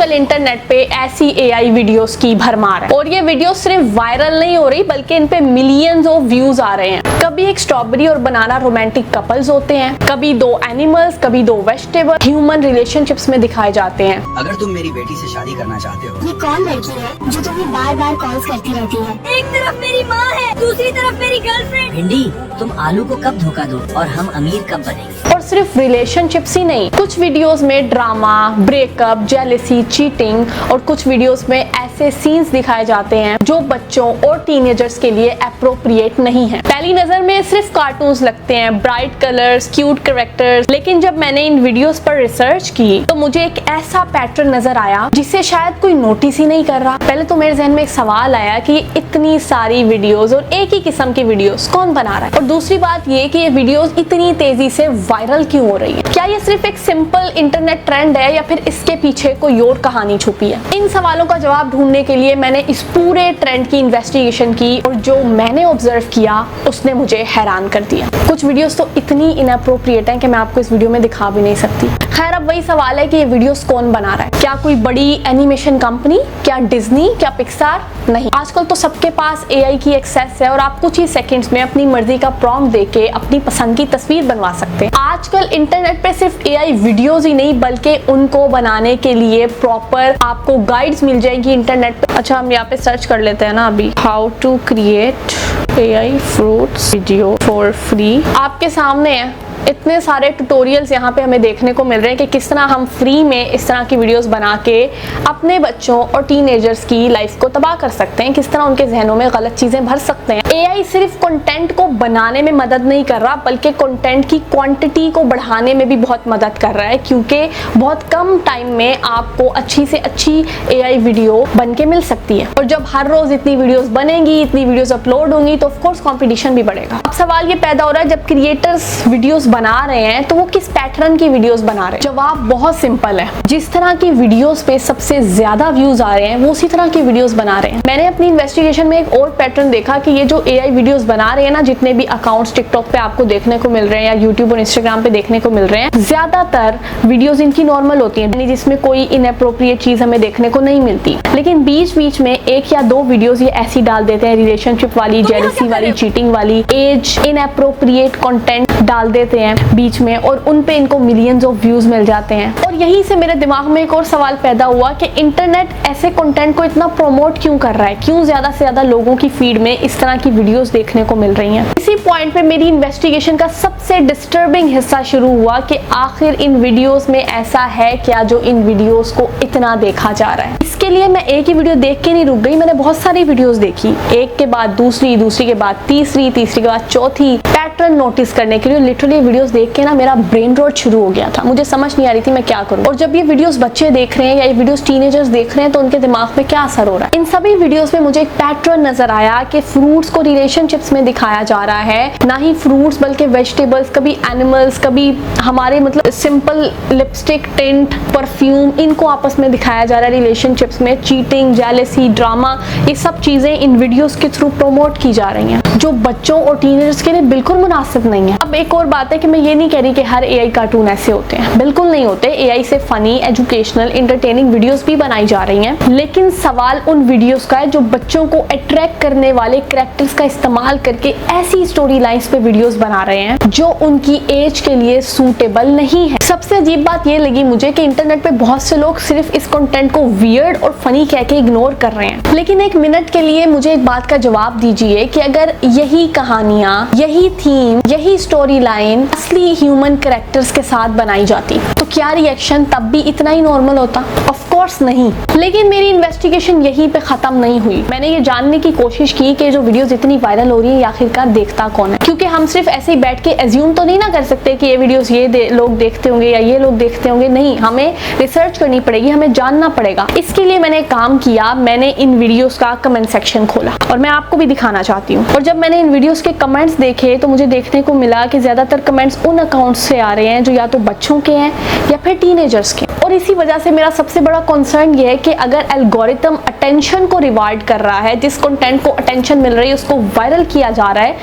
आजकल इंटरनेट पे ऐसी एआई वीडियोस की भरमार है और ये वीडियो सिर्फ वायरल नहीं हो रही बल्कि इन पे मिलियंस ऑफ व्यूज आ रहे हैं। कभी एक स्ट्रॉबेरी और बनाना रोमांटिक कपल्स होते हैं, कभी दो एनिमल्स, कभी दो वेजिटेबल ह्यूमन रिलेशनशिप्स में दिखाए जाते हैं। अगर तुम मेरी बेटी से शादी करना चाहते हो। ये कौन लड़की है जो तुम्हें बार बार कॉल्स करती रहती है? एक तरफ मेरी माँ है, दूसरी तरफ मेरी गर्लफ्रेंड। भिंडी, तुम आलू को कब धोखा दो और हम अमीर कब बनेंगे? और सिर्फ रिलेशनशिप्स ही नहीं, कुछ वीडियोस में ड्रामा, ब्रेकअप, जेलसी, चीटिंग और कुछ वीडियोस में ऐसे सीन्स दिखाए जाते हैं जो बच्चों और टीनेजर्स के लिए एप्रोप्रिएट नहीं है। पहली नजर में सिर्फ कार्टून्स लगते हैं, ब्राइट कलर्स, क्यूट कैरेक्टर्स, लेकिन जब मैंने इन वीडियोस पर रिसर्च की तो मुझे एक ऐसा पैटर्न नजर आया जिसे शायद कोई नोटिस ही नहीं कर रहा। पहले तो मेरे जहन में एक सवाल आया कि इतनी सारी वीडियोस और एक ही किस्म की वीडियोस कौन बना रहा है, और दूसरी बात ये कि ये वीडियोस इतनी तेजी से वायरल क्यों हो रही है। क्या ये सिर्फ एक सिंपल इंटरनेट ट्रेंड है या फिर इसके पीछे कोई और कहानी छुपी है? इन सवालों का जवाब ढूंढने के लिए मैंने इस पूरे ट्रेंड की इन्वेस्टिगेशन की और जो मैंने ऑब्जर्व किया उसने मुझे हैरान कर दिया। कुछ वीडियोस तो इतनी इनअप्रोप्रिएट हैं कि मैं आपको इस वीडियो में दिखा भी नहीं सकती। खैर, अब वही सवाल है कि ये वीडियोस कौन बना रहा है। क्या कोई बड़ी एनिमेशन कंपनी, क्या डिज्नी, क्या पिक्सार? नहीं, आजकल तो सबके पास एआई की एक्सेस है और आप कुछ ही सेकंड्स में अपनी मर्जी का प्रॉम्प्ट देके अपनी पसंद की तस्वीर बनवा सकते हैं। आजकल इंटरनेट पे सिर्फ एआई वीडियोस ही नहीं बल्कि उनको बनाने के लिए प्रॉपर आपको गाइड्स मिल जाएगी इंटरनेट पे। अच्छा, हम यहाँ पे सर्च कर लेते हैं ना अभी, how to create AI fruits video for free. आपके सामने है, इतने सारे ट्यूटोरियल्स यहाँ पे हमें देखने को मिल रहे हैं कि किस तरह हम फ्री में इस तरह की वीडियोस बना के अपने बच्चों और टीनेजर्स की लाइफ को तबाह कर सकते हैं, किस तरह उनके जहनों में गलत चीजें भर सकते हैं। एआई सिर्फ कंटेंट को बनाने में मदद नहीं कर रहा बल्कि कंटेंट की क्वांटिटी को बढ़ाने में भी बहुत मदद कर रहा है, क्योंकि बहुत कम टाइम में आपको अच्छी से अच्छी एआई वीडियो बन के मिल सकती है। और जब हर रोज इतनी वीडियोस बनेंगी, इतनी वीडियोस अपलोड होंगी तो ऑफकोर्स कॉम्पिटिशन भी बढ़ेगा। अब सवाल ये पैदा हो रहा है, जब क्रिएटर्स वीडियोस बना रहे हैं तो वो किस पैटर्न की वीडियोस बना रहे हैं? जवाब बहुत सिंपल है, जिस तरह की वीडियोस पे सबसे ज्यादा व्यूज आ रहे हैं वो उसी तरह की वीडियोस बना रहे हैं। मैंने अपनी इन्वेस्टिगेशन में एक और पैटर्न देखा कि ये जो एआई वीडियोस बना रहे हैं ना, जितने भी अकाउंट्स टिकटॉक पे आपको देखने को मिल रहे हैं या यूट्यूब और इंस्टाग्राम पे देखने को मिल रहे हैं, ज्यादातर वीडियोस इनकी नॉर्मल होती हैं, जिसमें कोई इनअप्रोप्रिएट चीज हमें देखने को नहीं मिलती। लेकिन बीच बीच में एक या दो वीडियोस ये ऐसी डाल देते हैं, रिलेशनशिप वाली, जेलसी वाली, चीटिंग वाली, एज इनअप्रोप्रिएट कंटेंट डाल देते हैं बीच में और उन पे इनको मिलियंस ऑफ व्यूज मिल जाते हैं। और यहीं से मेरे दिमाग में एक और सवाल पैदा हुआ कि इंटरनेट ऐसे कंटेंट को इतना प्रमोट क्यों कर रहा है, क्यों ज्यादा से ज्यादा लोगों की फीड में इस तरह की वीडियोस देखने को मिल रही हैं। इसी पॉइंट पे मेरी इन्वेस्टिगेशन का सबसे डिस्टर्बिंग हिस्सा शुरू हुआ कि आखिर इन वीडियोस में ऐसा है क्या जो इन वीडियोस को इतना देखा जा रहा है। इसके लिए मैं एक ही वीडियो देख के नहीं रुक गई, मैंने बहुत सारी वीडियोस देखी, एक के बाद दूसरी, दूसरी के बाद तीसरी, तीसरी के बाद चौथी, पैटर्न नोटिस करने के लिए। लिटरली वीडियोस देख के ना मेरा ब्रेन रॉट शुरू हो गया था, मुझे समझ नहीं आ रही थी मैं क्या करूं। और जब ये वीडियोस बच्चे देख रहे हैं या ये वीडियोस टीनेजर्स देख रहे हैं तो उनके दिमाग में क्या असर हो रहा है? इन सभी वीडियोस में मुझे एक पैटर्न नजर आया कि फ्रूट्स को रिलेशनशिप्स में दिखाया जा रहा है, ना ही फ्रूट्स बल्कि वेजिटेबल्स, कभी एनिमल्स, कभी हमारे मतलब सिंपल लिपस्टिक, टिंट, परफ्यूम, इनको आपस में दिखाया जा रहा है रिलेशनशिप्स में। चीटिंग, जेलसी, ड्रामा, ये सब चीजें इन वीडियोस के थ्रू प्रमोट की जा रही हैं जो बच्चों और टीनेजर्स के लिए बिल्कुल मुनासिब नहीं है। अब एक और बात है कि मैं ये नहीं कह रही कि हर एआई कार्टून ऐसे होते हैं, बिल्कुल नहीं होते। एआई से फनी, एजुकेशनल, एंटरटेनिंग वीडियोस भी बनाई जा रही हैं, लेकिन सवाल उन वीडियोस का है जो बच्चों को अट्रैक्ट करने वाले कैरेक्टर्स का इस्तेमाल करके ऐसी स्टोरी लाइंस पे वीडियोस बना रहे हैं जो उनकी एज के लिए सूटेबल नहीं है। सबसे अजीब बात ये लगी मुझे कि इंटरनेट पे बहुत से लोग सिर्फ इस कंटेंट को वियर्ड और फनी कह के इग्नोर कर रहे हैं। लेकिन एक मिनट के लिए मुझे एक बात का जवाब दीजिए कि अगर यही कहानियां, यही थीम, यही स्टोरी लाइन असली ह्यूमन कैरेक्टर्स के साथ बनाई जाती तो क्या रिएक्शन तब भी इतना ही नॉर्मल होता? ऑफ कोर्स नहीं। लेकिन मेरी इन्वेस्टिगेशन यहीं पे खत्म नहीं हुई। मैंने ये जानने की कोशिश की कि जो वीडियोस इतनी वायरल हो रही है आखिरकार देखता कौन है, क्योंकि हम सिर्फ ऐसे ही बैठ के एज्यूम तो नहीं ना कर सकते कि ये वीडियोस ये लोग देखते होंगे या ये लोग देखते होंगे। नहीं, हमें रिसर्च करनी पड़ेगी, हमें जानना पड़ेगा। इसके लिए मैंने काम किया, मैंने इन वीडियोस का कमेंट सेक्शन खोला और मैं आपको भी दिखाना चाहती हूँ। और जब मैंने इन वीडियोस के कमेंट्स देखे तो मुझे देखने को मिला कि ज़्यादातर कमेंट्स उन अकाउंट्स से आ रहे हैं जो या तो बच्चों के हैं या फिर टीनेजर्स के। और इसी वजह से मेरा सबसे बड़ा कंसर्न ये है कि अगर एल्गोरिथम अटेंशन को रिवार्ड कर रहा है, जिस कंटेंट को अटेंशन मिल रही है उसको वायरल किया जा रहा है,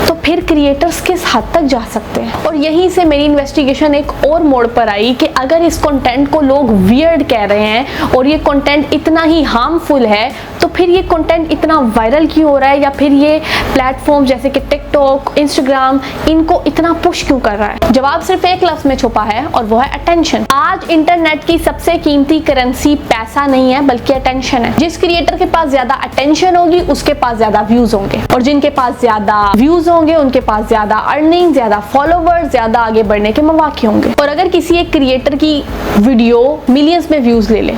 तो फिर क्रिएटर्स किस हद तक जा सकते हैं। और यहीं से मेरी इन्वेस्टिगेशन एक और मोड़ पर आई कि अगर इस कंटेंट को लोग वियर्ड कह रहे हैं और ये कंटेंट इतना ही हार्मफुल है, तो फिर ये कंटेंट इतना वायरल क्यों हो रहा है, या फिर ये प्लेटफॉर्म जैसे कि टिकटॉक, इंस्टाग्राम इनको इतना पुश क्यों कर रहा है। जवाब सिर्फ एक लफ्ज में छुपा है और वो है अटेंशन। आज इंटरनेट की सबसे कीमती करेंसी पैसा नहीं है बल्कि अटेंशन है। जिस क्रिएटर के पास ज्यादा अटेंशन होगी उसके पास ज्यादा व्यूज होंगे, और जिनके पास ज्यादा व्यूज होंगे उनके पास ज्यादा अर्निंग, ज्यादा फॉलोवर्स, ज्यादा आगे बढ़ने के मौके होंगे। और अगर किसी एक क्रिएटर की वीडियो मिलियंस में व्यूज ले ले,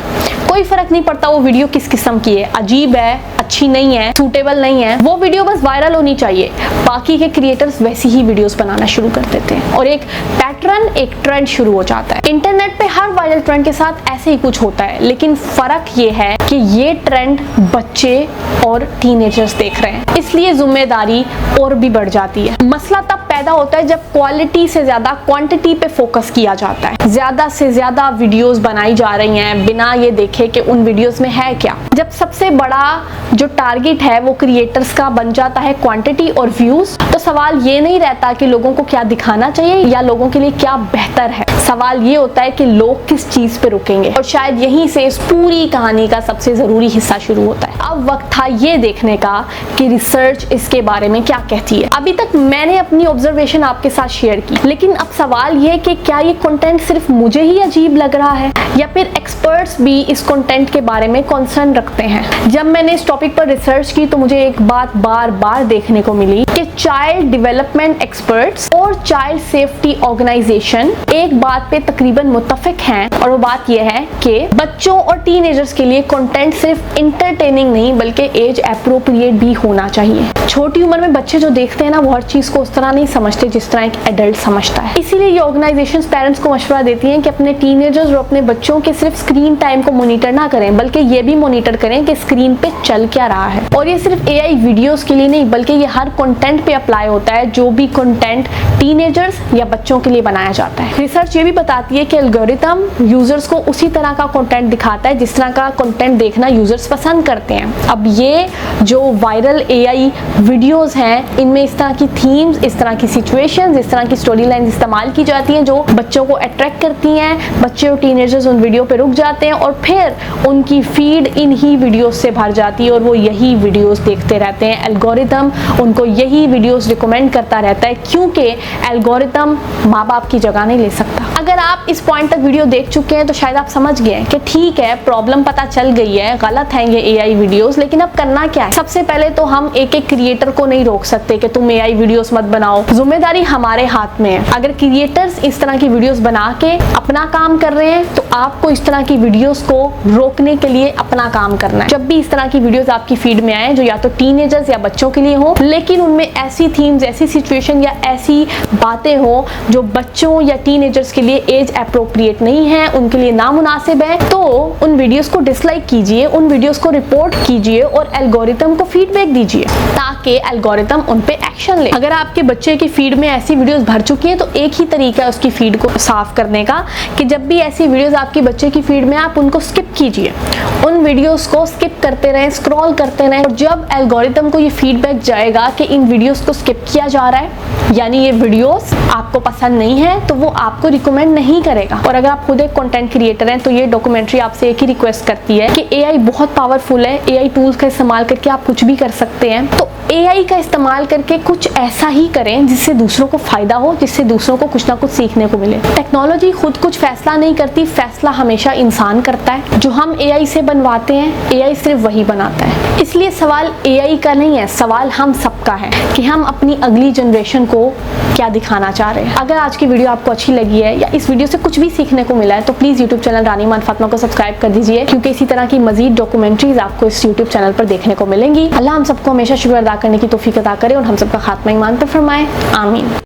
कोई फर्क नहीं पड़ता वो वीडियो किस किस्म की है, अजीब है, अच्छी नहीं है, सूटेबल नहीं है, वो वीडियो बस वायरल होनी चाहिए। बाकी के क्रिएटर्स वैसी ही वीडियोस बनाना शुरू कर देते हैं और एक पैटर्न, एक ट्रेंड शुरू हो जाता है। इंटरनेट पे हर वायरल ट्रेंड के साथ ऐसे ही कुछ होता है, लेकिन फर्क ये है कि ये ट्रेंड बच्चे और टीनेजर्स देख रहे हैं, इसलिए जिम्मेदारी और भी बढ़ जाती है। मसला तब पैदा होता है जब क्वालिटी से ज्यादा क्वांटिटी पे फोकस किया जाता है। ज्यादा से ज्यादा वीडियोस बनाई जा रही हैं बिना ये देखे कि उन वीडियोस में है क्या। जब सबसे बड़ा जो टारगेट है वो क्रिएटर्स का बन जाता है क्वांटिटी और व्यूज, तो सवाल ये नहीं रहता कि लोगों को क्या दिखाना चाहिए या लोगों के लिए क्या बेहतर है। सवाल ये होता है कि लोग किस चीज पे रुकेंगे, और शायद यहीं से इस पूरी कहानी का सबसे जरूरी हिस्सा शुरू होता है। अब वक्त था ये देखने का कि रिसर्च इसके बारे में क्या कहती है। अभी तक मैंने अपनी ऑब्जर्वेशन आपके साथ शेयर की, लेकिन अब सवाल ये कि क्या ये कंटेंट सिर्फ मुझे ही अजीब लग रहा है या फिर एक्सपर्ट्स भी इस कंटेंट के बारे में कंसर्न रखते हैं। जब मैंने इस टॉपिक पर रिसर्च की तो मुझे एक बात बार बार देखने को मिली कि चाइल्ड डेवलपमेंट एक्सपर्ट्स और चाइल्ड सेफ्टी ऑर्गेनाइजेशन एक बात पे तकरीबन मुत्तफिक हैं, और वो बात यह है कि बच्चों और टीनेजर्स के लिए कंटेंट सिर्फ इंटरटेनिंग नहीं बल्कि एज एप्रोप्रिएट भी होना चाहिए। छोटी उम्र में बच्चे जो देखते हैं ना, वो हर चीज को उस तरह नहीं समझते जिस तरह एक एडल्ट समझता है। इसीलिए ये ऑर्गेनाइजेशंस पेरेंट्स को मशवरा देती हैं कि अपने टीनेजर्स और अपने बच्चों के सिर्फ स्क्रीन टाइम को मॉनिटर ना करें, बल्कि ये भी मॉनिटर करें कि स्क्रीन पे चल क्या रहा है। और ये सिर्फ एआई वीडियोस के लिए नहीं बल्कि ये हर कंटेंट पे अप्लाई होता है जो भी कंटेंट टीनेजर्स या बच्चों के लिए बनाया जाता है। रिसर्च ये भी बताती है कि एल्गोरिथम यूजर्स को उसी तरह का कंटेंट दिखाता है जिस तरह का कंटेंट देखना यूजर्स पसंद करते हैं। अब ये जो वायरल एआई वीडियोस हैं, इनमें इस तरह की थीम्स, इस तरह की सिचुएशंस, इस तरह की स्टोरी लाइन इस्तेमाल की जाती हैं जो बच्चों को अट्रैक्ट करती हैं। बच्चे और टीनेजर्स उन वीडियो पे रुक जाते हैं और फिर उनकी फीड इन ही वीडियोस से भर जाती है और वो यही वीडियोस देखते रहते हैं। एल्गोरिथम उनको यही वीडियोस रिकमेंड करता रहता है, क्योंकि एल्गोरिथम माँ बाप की जगह नहीं ले सकता। अगर आप इस पॉइंट तक वीडियो देख चुके हैं तो शायद आप समझ गए हैं कि ठीक है, प्रॉब्लम पता चल गई है, गलत है ये एआई वीडियोस, लेकिन अब करना क्या है। सबसे पहले तो हम एक एक क्रिएटर को नहीं रोक सकते कि तुम एआई वीडियोस मत बनाओ, जिम्मेदारी हमारे हाथ में है। अगर क्रिएटर्स इस तरह की वीडियोस बना के अपना काम कर रहे हैं तो आपको इस तरह की वीडियोस को रोकने के लिए अपना काम करना है। जब भी इस तरह की वीडियोस आपकी फीड में आए जो या तो टीनेजर्स या बच्चों के लिए हो, लेकिन उनमें ऐसी थीम्स, ऐसी सिचुएशन या ऐसी बातें हो जो बच्चों या टीनेजर्स के लिए एज एप्रोप्रिएट नहीं है, उनके लिए नामुनासिब है, तो उन वीडियोस को डिसलाइक कीजिए, उन वीडियोस को रिपोर्ट कीजिए और एल्गोरिथम को फीडबैक दीजिए ताकि एल्गोरिथम उन पे एक्शन ले। अगर आपके बच्चे की फीड में ऐसी वीडियोस भर चुकी हैं तो एक ही तरीका है उसकी फीड को साफ करने का कि जब भी ऐसी वीडियोस आपके बच्चे की फीड में आप उनको स्किप कीजिए, उन वीडियोस को स्किप करते रहें, स्क्रॉल करते रहें, और जब एल्गोरिथम को ये फीडबैक जाएगा कि इन वीडियोस को स्किप किया जा रहा है यानी ये वीडियोस आपको पसंद नहीं है, तो वो आपको रिकमेंड नहीं करेगा। और अगर आप खुद एक कंटेंट क्रिएटर हैं तो ये डॉक्यूमेंट्री आपसे एक ही रिक्वेस्ट करती है कि एआई बहुत पावरफुल है, एआई टूल्स का इस्तेमाल करके आप कुछ भी कर सकते हैं, तो एआई का इस्तेमाल करके कुछ ऐसा ही करें जिससे दूसरों को फायदा हो, जिससे दूसरों को कुछ ना कुछ सीखने को मिले। टेक्नोलॉजी खुद कुछ फैसला नहीं करती, फैसला हमेशा इंसान करता है। जो हम एआई से बनवाते हैं एआई सिर्फ वही बनाता है। इसलिए सवाल एआई का नहीं है, सवाल हम सबका है कि हम अपनी अगली जनरेशन को क्या दिखाना चाह रहे हैं। अगर आज की वीडियो आपको अच्छी लगी है या इस वीडियो से कुछ भी सीखने को मिला है तो प्लीज यूट्यूब चैनल रानी ईमान फातिमा को सब्सक्राइब कर दीजिए, क्योंकि इसी तरह की मजीद डॉक्यूमेंट्रीज आपको इस यूट्यूब चैनल पर देखने को मिलेंगी। अल्लाह हम सबको हमेशा शुक्र अदा करने की तौफीक अता करे और हम सबका खात्मा ईमान पर फरमाए, आमीन।